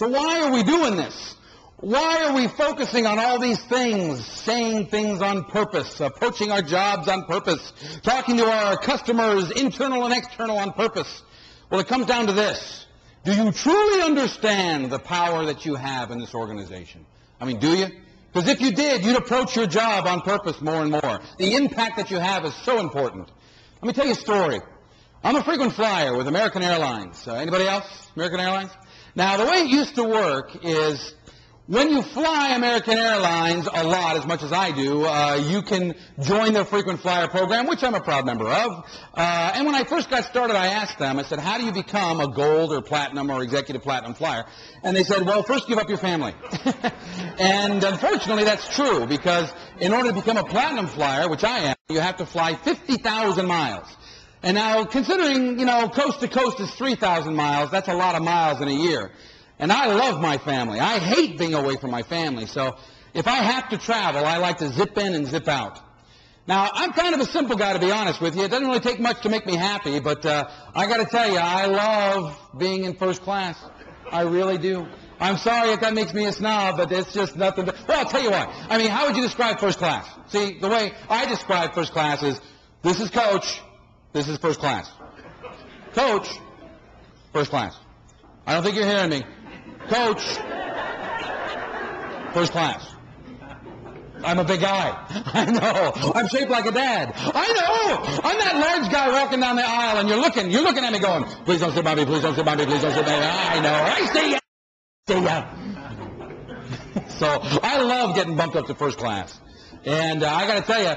So why are we doing this? Why are we focusing on all these things, saying things on purpose, approaching our jobs on purpose, talking to our customers, internal and external, on purpose? Well, it comes down to this. Do you truly understand the power that you have in this organization? I mean, do you? Because if you did, you'd approach your job on purpose more and more. The impact that you have is so important. Let me tell you a story. I'm a frequent flyer with American Airlines. Anybody else? American Airlines? Now, the way it used to work is when you fly American Airlines a lot, as much as I do, you can join their frequent flyer program, which I'm a proud member of. And when I first got started, I asked them, I said, how do you become a gold or platinum or executive platinum flyer? And they said, well, first give up your family. And unfortunately, that's true, because in order to become a platinum flyer, which I am, you have to fly 50,000 miles. And now, considering, coast to coast is 3,000 miles, that's a lot of miles in a year. And I love my family. I hate being away from my family. So if I have to travel, I like to zip in and zip out. Now, I'm kind of a simple guy, to be honest with you. It doesn't really take much to make me happy, but I got to tell you, I love being in first class. I really do. I'm sorry if that makes me a snob, but it's just nothing. Well, I'll tell you what. I mean, how would you describe first class? See, the way I describe first class is, this is coach, this is first class. Coach, first class. I don't think you're hearing me. Coach, first class. I'm a big guy. I know. I'm shaped like a dad. I know. I'm that large guy walking down the aisle, and you're looking at me going, please don't sit by me, please don't sit by me, please don't sit by me. I know. I see ya. See ya. So I love getting bumped up to first class. And I got to tell you,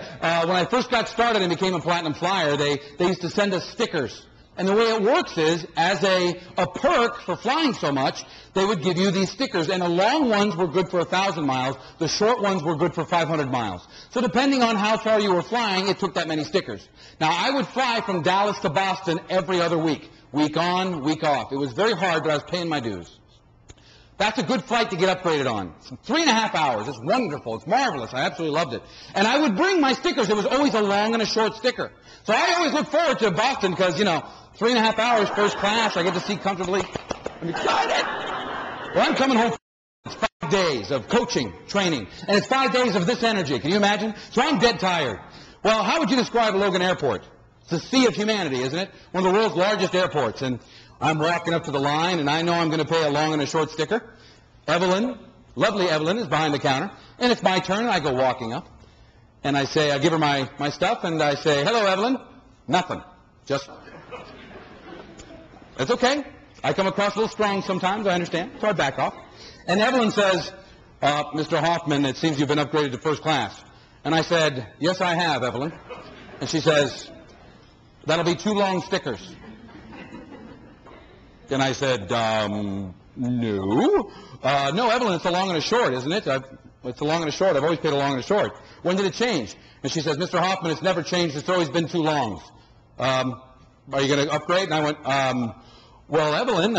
when I first got started and became a platinum flyer, they used to send us stickers. And the way it works is, as a perk for flying so much, they would give you these stickers. And the long ones were good for 1,000 miles. The short ones were good for 500 miles. So depending on how far you were flying, it took that many stickers. Now, I would fly from Dallas to Boston every other week. Week on, week off. It was very hard, but I was paying my dues. That's a good flight to get upgraded on. 3.5 hours. It's wonderful. It's marvelous. I absolutely loved it. And I would bring my stickers. It was always a long and a short sticker. So I always look forward to Boston because, 3.5 hours first class. I get to see comfortably. I'm excited. Well, I'm coming home. It's 5 days of coaching, training. And it's 5 days of this energy. Can you imagine? So I'm dead tired. Well, how would you describe Logan Airport? It's a sea of humanity, isn't it? One of the world's largest airports. And I'm walking up to the line, and I know I'm going to pay a long and a short sticker. Evelyn, lovely Evelyn, is behind the counter. And it's my turn, and I go walking up. And I say, I give her my stuff, and I say, hello, Evelyn. Nothing. Just, it's okay. I come across a little strong sometimes, I understand. So I back off. And Evelyn says, Mr. Hoffman, it seems you've been upgraded to first class. And I said, yes, I have, Evelyn. And she says, that'll be 2 long stickers. And I said, no. No, Evelyn, it's a long and a short, isn't it? It's a long and a short. I've always paid a long and a short. When did it change? And she says, Mr. Hoffman, it's never changed. It's always been 2 longs. Are you going to upgrade? And I went, well, Evelyn,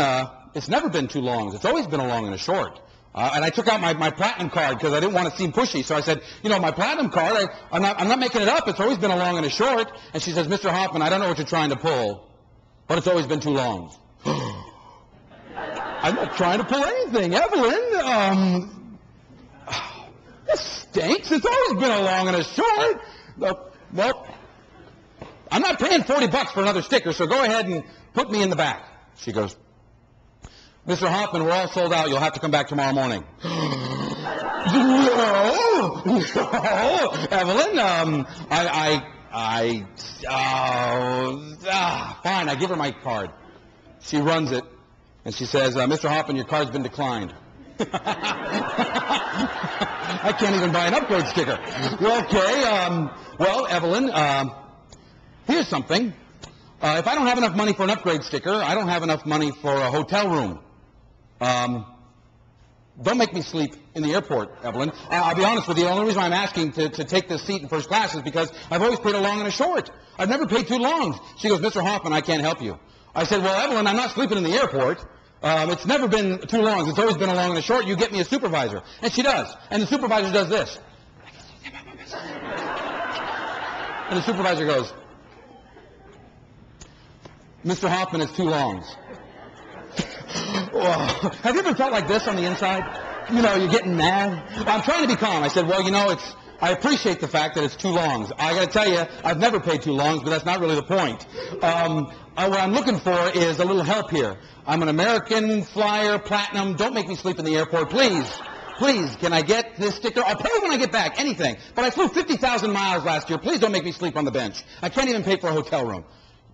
it's never been 2 longs. It's always been a long and a short. And I took out my platinum card because I didn't want to seem pushy. So I said, my platinum card, I'm not making it up. It's always been a long and a short. And she says, Mr. Hoffman, I don't know what you're trying to pull, but it's always been 2 longs. I'm not trying to pull anything, Evelyn. This stinks. It's always been a long and a short. Well, I'm not paying $40 for another sticker, so go ahead and put me in the back. She goes, Mr. Hoffman, we're all sold out. You'll have to come back tomorrow morning. No, Evelyn, fine, I give her my card. She runs it, and she says, Mr. Hoffman, your card's been declined. I can't even buy an upgrade sticker. Okay, well, Evelyn, here's something. If I don't have enough money for an upgrade sticker, I don't have enough money for a hotel room. Don't make me sleep in the airport, Evelyn. I'll be honest with you, the only reason I'm asking to take this seat in first class is because I've always paid a long and a short. I've never paid 2 longs. She goes, Mr. Hoffman, I can't help you. I said, well, Evelyn, I'm not sleeping in the airport. It's never been 2 longs. It's always been a long and a short. You get me a supervisor. And she does. And the supervisor does this. And the supervisor goes, Mr. Hoffman, it's 2 longs. Well, have you ever felt like this on the inside? You know, you're getting mad. I'm trying to be calm. I said, well, you know, I appreciate the fact that it's too long. I got to tell you, I've never paid too long, but that's not really the point. What I'm looking for is a little help here. I'm an American Flyer Platinum. Don't make me sleep in the airport, please. Please, can I get this sticker? I'll pay when I get back, anything. But I flew 50,000 miles last year. Please don't make me sleep on the bench. I can't even pay for a hotel room.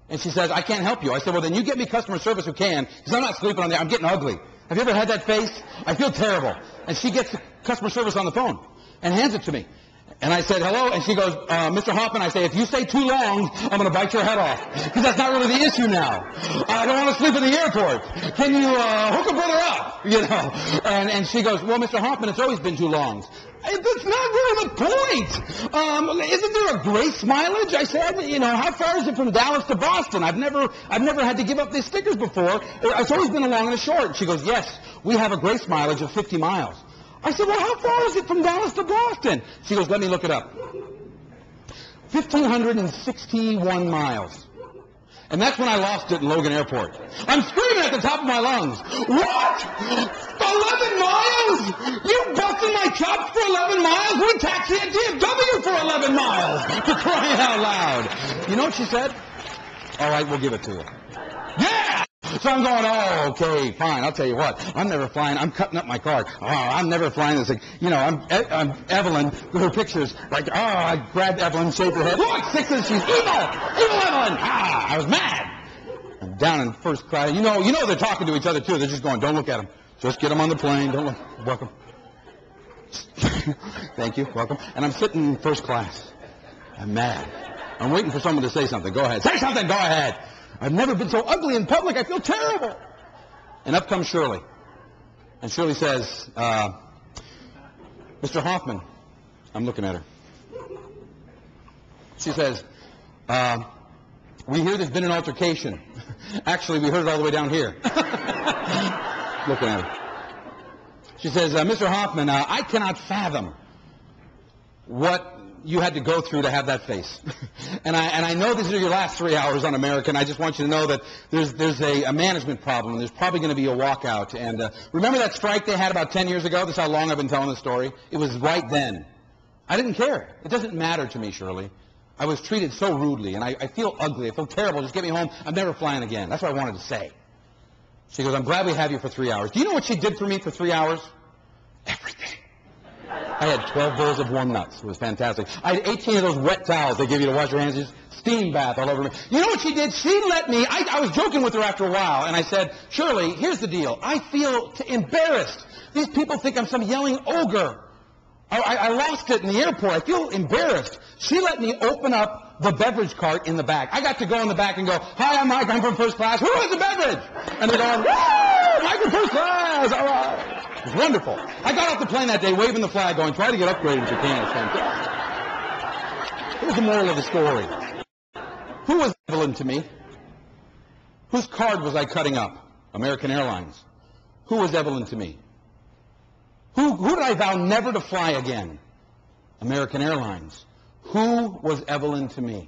And she says, I can't help you. I said, well, then you get me customer service who can, because I'm not sleeping on there. I'm getting ugly. Have you ever had that face? I feel terrible. And she gets customer service on the phone and hands it to me. And I said, hello, and she goes, Mr. Hoffman, I say, if you stay too long, I'm going to bite your head off. Because that's not really the issue now. I don't want to sleep in the airport. Can you hook a brother up? You know. And she goes, well, Mr. Hoffman, it's always been too long. That's not really the point. Isn't there a grace mileage? I said, you know, how far is it from Dallas to Boston? I've never had to give up these stickers before. It's always been a long and a short. She goes, yes, we have a grace mileage of 50 miles. I said, well, how far is it from Dallas to Boston? She goes, let me look it up. 1,561 miles. And that's when I lost it in Logan Airport. I'm screaming at the top of my lungs. What? 11 miles? You busted my chops for 11 miles? We taxi at DFW for 11 miles. For crying out loud. You know what she said? All right, we'll give it to you. Yeah! So I'm going, oh, okay, fine. I'll tell you what. I'm never flying. I'm cutting up my card. Oh, I'm never flying this thing. You know, I'm Evelyn with her pictures. Like, oh, I grabbed Evelyn, shaved her head. Look, sixes, she's evil. Evil Evelyn. Ah, I was mad. I'm down in first class. You know they're talking to each other, too. They're just going, don't look at them. Just get them on the plane. Don't look. Welcome. Thank you. Welcome. And I'm sitting in first class. I'm mad. I'm waiting for someone to say something. Go ahead. Say something. Go ahead. I've never been so ugly in public. I feel terrible. And up comes Shirley. And Shirley says, Mr. Hoffman. I'm looking at her. She says, we hear there's been an altercation. Actually, we heard it all the way down here. Looking at her. She says, Mr. Hoffman, I cannot fathom what you had to go through to have that face. and I know these are your last 3 hours on American. I just want you to know that there's a management problem. There's probably going to be a walkout. And remember that strike they had about 10 years ago? This is how long I've been telling the story. It was right then. I didn't care. It doesn't matter to me, Shirley. I was treated so rudely, and I feel ugly. I feel terrible. Just get me home. I'm never flying again. That's what I wanted to say. She goes, I'm glad we have you for 3 hours. Do you know what she did for me for 3 hours? Everything. I had 12 bowls of warm nuts. It was fantastic. I had 18 of those wet towels they give you to wash your hands. Just steam bath all over me. You know what she did? She let me, I was joking with her after a while, and I said, Shirley, here's the deal. I feel embarrassed. These people think I'm some yelling ogre. I lost it in the airport. I feel embarrassed. She let me open up the beverage cart in the back. I got to go in the back and go, hi, I'm Mike. I'm from first class. Who has a beverage? And they're going, woo! Mike from first class. All right. It was wonderful. I got off the plane that day waving the flag going, try to get upgraded if you can. It's fantastic. Here's the moral of the story. Who was Evelyn to me? Whose card was I cutting up? American Airlines. Who was Evelyn to me? Who did I vow never to fly again? American Airlines. Who was Evelyn to me?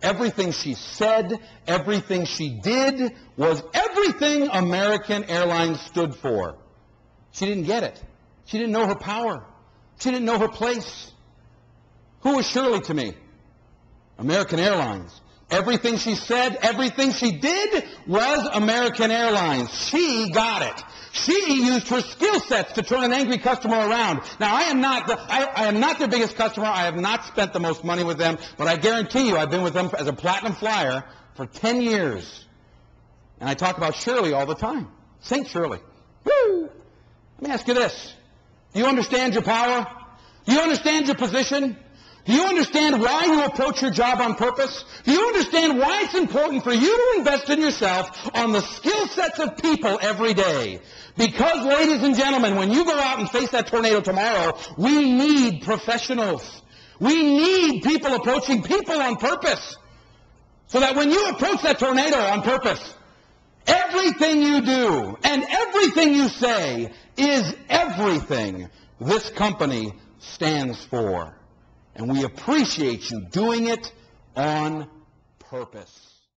Everything she said, everything she did was everything American Airlines stood for. She didn't get it. She didn't know her power. She didn't know her place. Who was Shirley to me? American Airlines. Everything she said, everything she did was American Airlines. She got it. She used her skill sets to turn an angry customer around. Now, I am not their biggest customer. I have not spent the most money with them, but I guarantee you I've been with them as a platinum flyer for 10 years. And I talk about Shirley all the time. St. Shirley. Woo! Let me ask you this. Do you understand your power? Do you understand your position? Do you understand why you approach your job on purpose? Do you understand why it's important for you to invest in yourself on the skill sets of people every day? Because, ladies and gentlemen, when you go out and face that tornado tomorrow, we need professionals. We need people approaching people on purpose. So that when you approach that tornado on purpose, everything you do and everything you say is everything this company stands for. And we appreciate you doing it on purpose.